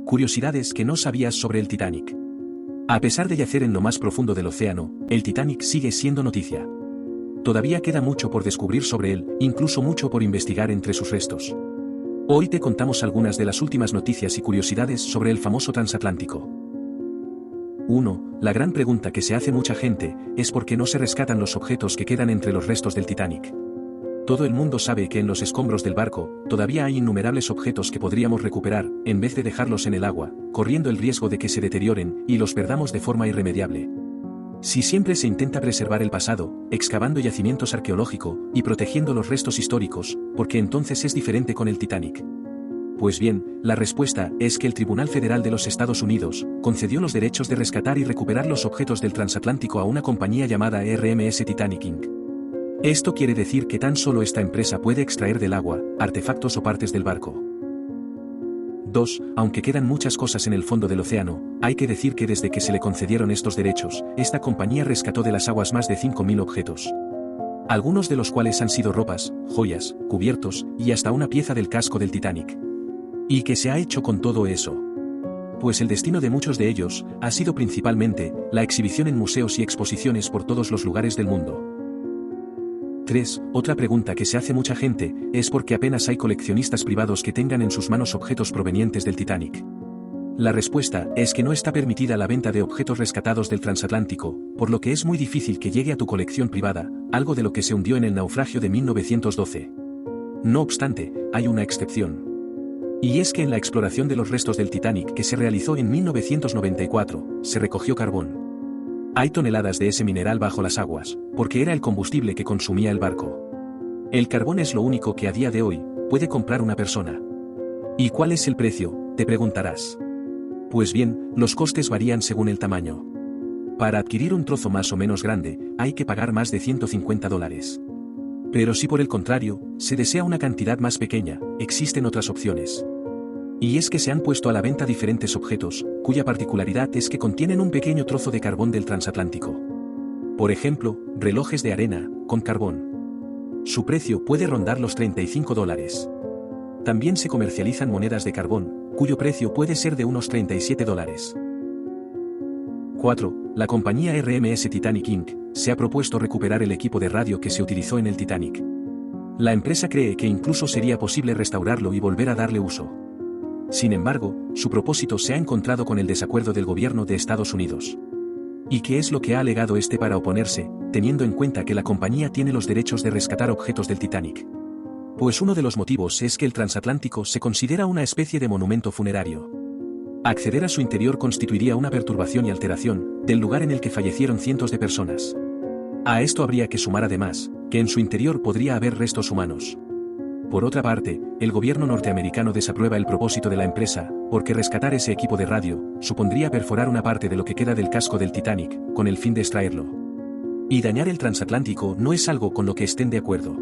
Curiosidades que no sabías sobre el Titanic. A pesar de yacer en lo más profundo del océano, el Titanic sigue siendo noticia. Todavía queda mucho por descubrir sobre él, incluso mucho por investigar entre sus restos. Hoy te contamos algunas de las últimas noticias y curiosidades sobre el famoso transatlántico. 1. La gran pregunta que se hace mucha gente es por qué no se rescatan los objetos que quedan entre los restos del Titanic. Todo el mundo sabe que en los escombros del barco todavía hay innumerables objetos que podríamos recuperar, en vez de dejarlos en el agua, corriendo el riesgo de que se deterioren y los perdamos de forma irremediable. Si siempre se intenta preservar el pasado, excavando yacimientos arqueológicos y protegiendo los restos históricos, ¿por qué entonces es diferente con el Titanic? Pues bien, la respuesta es que el Tribunal Federal de los Estados Unidos concedió los derechos de rescatar y recuperar los objetos del transatlántico a una compañía llamada RMS Titanic Inc. Esto quiere decir que tan solo esta empresa puede extraer del agua artefactos o partes del barco. 2. Aunque quedan muchas cosas en el fondo del océano, hay que decir que desde que se le concedieron estos derechos, esta compañía rescató de las aguas más de 5.000 objetos. Algunos de los cuales han sido ropas, joyas, cubiertos y hasta una pieza del casco del Titanic. ¿Y qué se ha hecho con todo eso? Pues el destino de muchos de ellos ha sido principalmente la exhibición en museos y exposiciones por todos los lugares del mundo. 3. Otra pregunta que se hace mucha gente es por qué apenas hay coleccionistas privados que tengan en sus manos objetos provenientes del Titanic. La respuesta es que no está permitida la venta de objetos rescatados del transatlántico, por lo que es muy difícil que llegue a tu colección privada, algo de lo que se hundió en el naufragio de 1912. No obstante, hay una excepción. Y es que en la exploración de los restos del Titanic que se realizó en 1994, se recogió carbón. Hay toneladas de ese mineral bajo las aguas, porque era el combustible que consumía el barco. El carbón es lo único que a día de hoy puede comprar una persona. ¿Y cuál es el precio?, te preguntarás. Pues bien, los costes varían según el tamaño. Para adquirir un trozo más o menos grande, hay que pagar más de $150. Pero si por el contrario, se desea una cantidad más pequeña, existen otras opciones. Y es que se han puesto a la venta diferentes objetos, cuya particularidad es que contienen un pequeño trozo de carbón del transatlántico. Por ejemplo, relojes de arena, con carbón. Su precio puede rondar los $35. También se comercializan monedas de carbón, cuyo precio puede ser de unos $37. 4. La compañía RMS Titanic Inc. se ha propuesto recuperar el equipo de radio que se utilizó en el Titanic. La empresa cree que incluso sería posible restaurarlo y volver a darle uso. Sin embargo, su propósito se ha encontrado con el desacuerdo del gobierno de Estados Unidos. ¿Y qué es lo que ha alegado este para oponerse, teniendo en cuenta que la compañía tiene los derechos de rescatar objetos del Titanic? Pues uno de los motivos es que el transatlántico se considera una especie de monumento funerario. Acceder a su interior constituiría una perturbación y alteración del lugar en el que fallecieron cientos de personas. A esto habría que sumar además, que en su interior podría haber restos humanos. Por otra parte, el gobierno norteamericano desaprueba el propósito de la empresa, porque rescatar ese equipo de radio supondría perforar una parte de lo que queda del casco del Titanic, con el fin de extraerlo. Y dañar el transatlántico no es algo con lo que estén de acuerdo.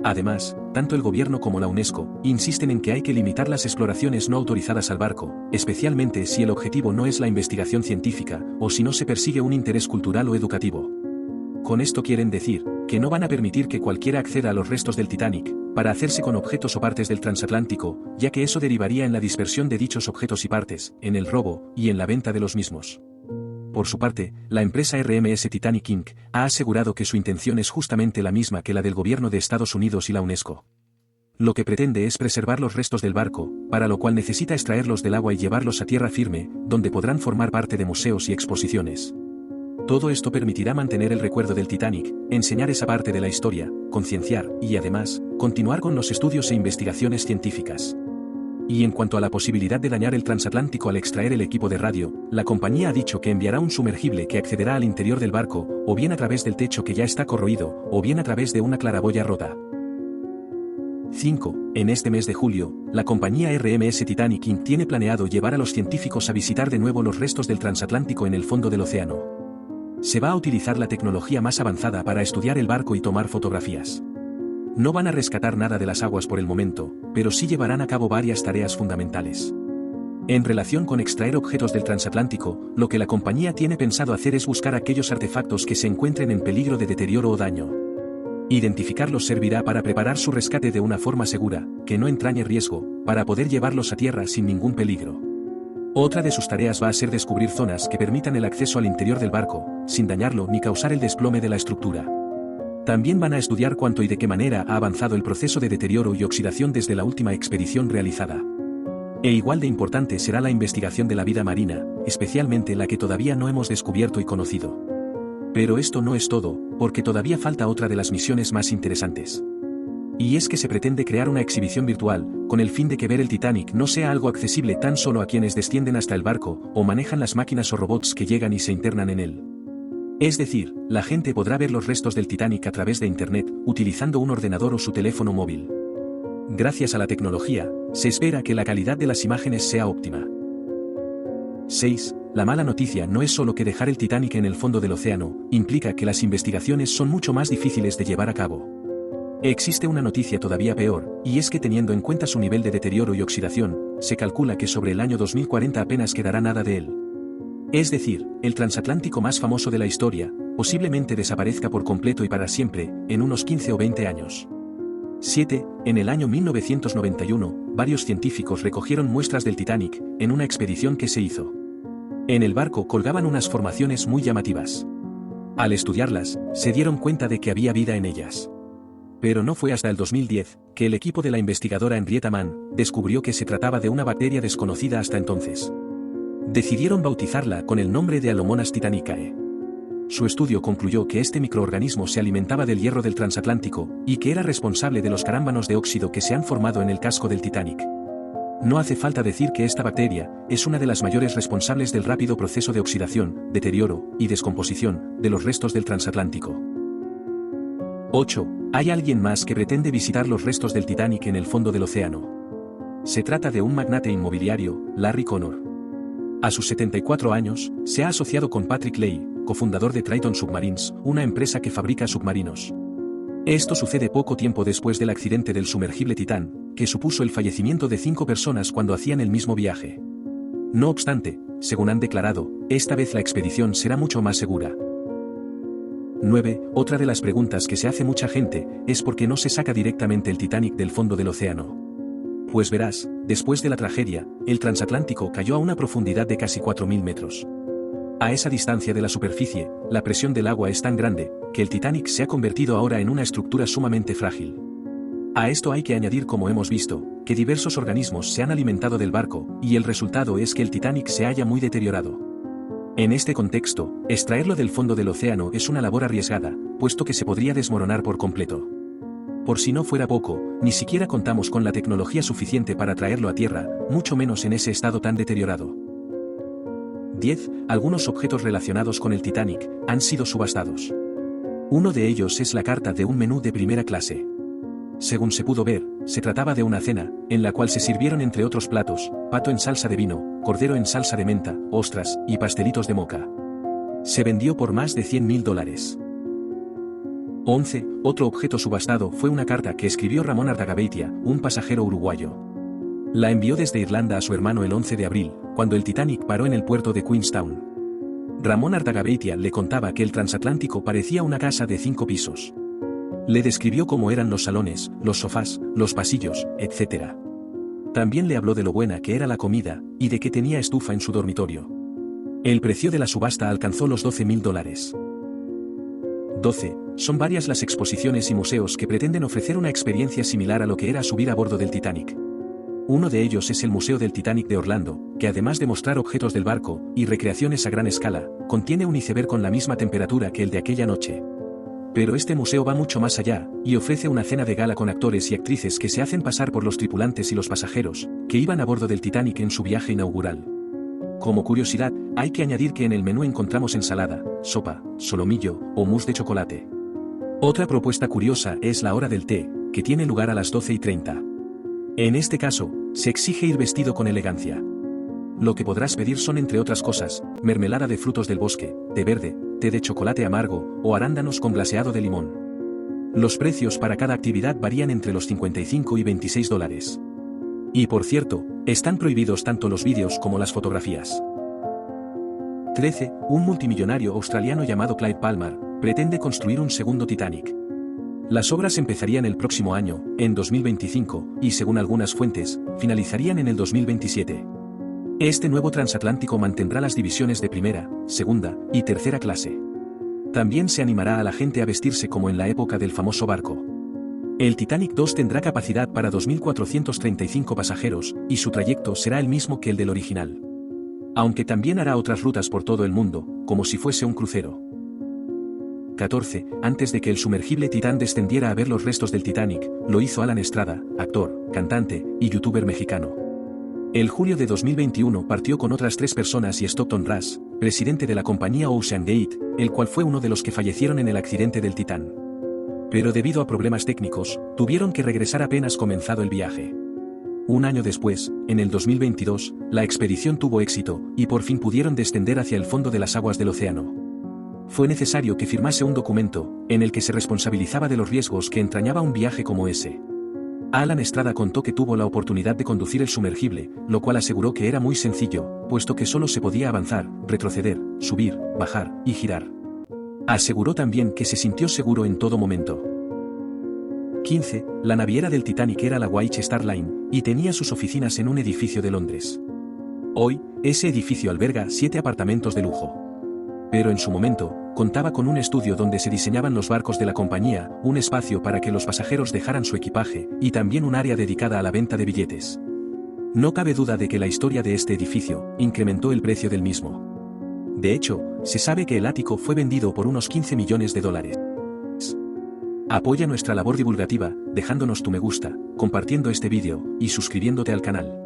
Además, tanto el gobierno como la UNESCO insisten en que hay que limitar las exploraciones no autorizadas al barco, especialmente si el objetivo no es la investigación científica o si no se persigue un interés cultural o educativo. Con esto quieren decir que no van a permitir que cualquiera acceda a los restos del Titanic para hacerse con objetos o partes del transatlántico, ya que eso derivaría en la dispersión de dichos objetos y partes, en el robo y en la venta de los mismos. Por su parte, la empresa RMS Titanic Inc. ha asegurado que su intención es justamente la misma que la del gobierno de Estados Unidos y la UNESCO. Lo que pretende es preservar los restos del barco, para lo cual necesita extraerlos del agua y llevarlos a tierra firme, donde podrán formar parte de museos y exposiciones. Todo esto permitirá mantener el recuerdo del Titanic, enseñar esa parte de la historia, concienciar y además, continuar con los estudios e investigaciones científicas. Y en cuanto a la posibilidad de dañar el transatlántico al extraer el equipo de radio, la compañía ha dicho que enviará un sumergible que accederá al interior del barco, o bien a través del techo que ya está corroído, o bien a través de una claraboya rota. 5. En este mes de julio, la compañía RMS Titanic Inc. tiene planeado llevar a los científicos a visitar de nuevo los restos del transatlántico en el fondo del océano. Se va a utilizar la tecnología más avanzada para estudiar el barco y tomar fotografías. No van a rescatar nada de las aguas por el momento, pero sí llevarán a cabo varias tareas fundamentales. En relación con extraer objetos del transatlántico, lo que la compañía tiene pensado hacer es buscar aquellos artefactos que se encuentren en peligro de deterioro o daño. Identificarlos servirá para preparar su rescate de una forma segura, que no entrañe riesgo, para poder llevarlos a tierra sin ningún peligro. Otra de sus tareas va a ser descubrir zonas que permitan el acceso al interior del barco, sin dañarlo ni causar el desplome de la estructura. También van a estudiar cuánto y de qué manera ha avanzado el proceso de deterioro y oxidación desde la última expedición realizada. E igual de importante será la investigación de la vida marina, especialmente la que todavía no hemos descubierto y conocido. Pero esto no es todo, porque todavía falta otra de las misiones más interesantes. Y es que se pretende crear una exhibición virtual, con el fin de que ver el Titanic no sea algo accesible tan solo a quienes descienden hasta el barco, o manejan las máquinas o robots que llegan y se internan en él. Es decir, la gente podrá ver los restos del Titanic a través de Internet, utilizando un ordenador o su teléfono móvil. Gracias a la tecnología, se espera que la calidad de las imágenes sea óptima. 6. La mala noticia no es solo que dejar el Titanic en el fondo del océano, implica que las investigaciones son mucho más difíciles de llevar a cabo. Existe una noticia todavía peor, y es que teniendo en cuenta su nivel de deterioro y oxidación, se calcula que sobre el año 2040 apenas quedará nada de él. Es decir, el transatlántico más famoso de la historia, posiblemente desaparezca por completo y para siempre, en unos 15 o 20 años. 7. En el año 1991, varios científicos recogieron muestras del Titanic, en una expedición que se hizo. En el barco colgaban unas formaciones muy llamativas. Al estudiarlas, se dieron cuenta de que había vida en ellas. Pero no fue hasta el 2010, que el equipo de la investigadora Henrietta Mann descubrió que se trataba de una bacteria desconocida hasta entonces. Decidieron bautizarla con el nombre de Alomonas titanicae. Su estudio concluyó que este microorganismo se alimentaba del hierro del transatlántico, y que era responsable de los carámbanos de óxido que se han formado en el casco del Titanic. No hace falta decir que esta bacteria es una de las mayores responsables del rápido proceso de oxidación, deterioro y descomposición de los restos del transatlántico. 8. Hay alguien más que pretende visitar los restos del Titanic en el fondo del océano. Se trata de un magnate inmobiliario, Larry Connor. A sus 74 años, se ha asociado con Patrick Leahy, cofundador de Triton Submarines, una empresa que fabrica submarinos. Esto sucede poco tiempo después del accidente del sumergible Titán, que supuso el fallecimiento de 5 personas cuando hacían el mismo viaje. No obstante, según han declarado, esta vez la expedición será mucho más segura. 9. Otra de las preguntas que se hace mucha gente es por qué no se saca directamente el Titanic del fondo del océano. Pues verás, después de la tragedia, el transatlántico cayó a una profundidad de casi 4.000 metros. A esa distancia de la superficie, la presión del agua es tan grande, que el Titanic se ha convertido ahora en una estructura sumamente frágil. A esto hay que añadir, como hemos visto, que diversos organismos se han alimentado del barco, y el resultado es que el Titanic se halla muy deteriorado. En este contexto, extraerlo del fondo del océano es una labor arriesgada, puesto que se podría desmoronar por completo. Por si no fuera poco, ni siquiera contamos con la tecnología suficiente para traerlo a tierra, mucho menos en ese estado tan deteriorado. 10. Algunos objetos relacionados con el Titanic han sido subastados. Uno de ellos es la carta de un menú de primera clase. Según se pudo ver, se trataba de una cena, en la cual se sirvieron entre otros platos, pato en salsa de vino, cordero en salsa de menta, ostras y pastelitos de moca. Se vendió por más de $100.000. 11. Otro objeto subastado fue una carta que escribió Ramón Ardagabeitia, un pasajero uruguayo. La envió desde Irlanda a su hermano el 11 de abril, cuando el Titanic paró en el puerto de Queenstown. Ramón Ardagabeitia le contaba que el transatlántico parecía una casa de 5 pisos. Le describió cómo eran los salones, los sofás, los pasillos, etc. También le habló de lo buena que era la comida, y de que tenía estufa en su dormitorio. El precio de la subasta alcanzó los $12.000. 12. Son varias las exposiciones y museos que pretenden ofrecer una experiencia similar a lo que era subir a bordo del Titanic. Uno de ellos es el Museo del Titanic de Orlando, que además de mostrar objetos del barco y recreaciones a gran escala, contiene un iceberg con la misma temperatura que el de aquella noche. Pero este museo va mucho más allá, y ofrece una cena de gala con actores y actrices que se hacen pasar por los tripulantes y los pasajeros, que iban a bordo del Titanic en su viaje inaugural. Como curiosidad, hay que añadir que en el menú encontramos ensalada, sopa, solomillo o mousse de chocolate. Otra propuesta curiosa es la hora del té, que tiene lugar a las 12:30. En este caso, se exige ir vestido con elegancia. Lo que podrás pedir son, entre otras cosas, mermelada de frutos del bosque, té verde, té de chocolate amargo o arándanos con glaseado de limón. Los precios para cada actividad varían entre los $55 y $26. Y por cierto, están prohibidos tanto los vídeos como las fotografías. 13. Un multimillonario australiano llamado Clive Palmer pretende construir un segundo Titanic. Las obras empezarían el próximo año, en 2025, y según algunas fuentes, finalizarían en el 2027. Este nuevo transatlántico mantendrá las divisiones de primera, segunda y tercera clase. También se animará a la gente a vestirse como en la época del famoso barco. El Titanic 2 tendrá capacidad para 2.435 pasajeros, y su trayecto será el mismo que el del original. Aunque también hará otras rutas por todo el mundo, como si fuese un crucero. 14. Antes de que el sumergible Titán descendiera a ver los restos del Titanic, lo hizo Alan Estrada, actor, cantante y youtuber mexicano. El julio de 2021 partió con otras 3 personas y Stockton Rush, presidente de la compañía Ocean Gate, el cual fue uno de los que fallecieron en el accidente del Titán. Pero debido a problemas técnicos, tuvieron que regresar apenas comenzado el viaje. Un año después, en el 2022, la expedición tuvo éxito, y por fin pudieron descender hacia el fondo de las aguas del océano. Fue necesario que firmase un documento, en el que se responsabilizaba de los riesgos que entrañaba un viaje como ese. Alan Estrada contó que tuvo la oportunidad de conducir el sumergible, lo cual aseguró que era muy sencillo, puesto que solo se podía avanzar, retroceder, subir, bajar y girar. Aseguró también que se sintió seguro en todo momento. 15. La naviera del Titanic era la White Star Line, y tenía sus oficinas en un edificio de Londres. Hoy, ese edificio alberga 7 apartamentos de lujo. Pero en su momento, contaba con un estudio donde se diseñaban los barcos de la compañía, un espacio para que los pasajeros dejaran su equipaje, y también un área dedicada a la venta de billetes. No cabe duda de que la historia de este edificio incrementó el precio del mismo. De hecho, se sabe que el ático fue vendido por unos 15 millones de dólares. Apoya nuestra labor divulgativa, dejándonos tu me gusta, compartiendo este vídeo, y suscribiéndote al canal.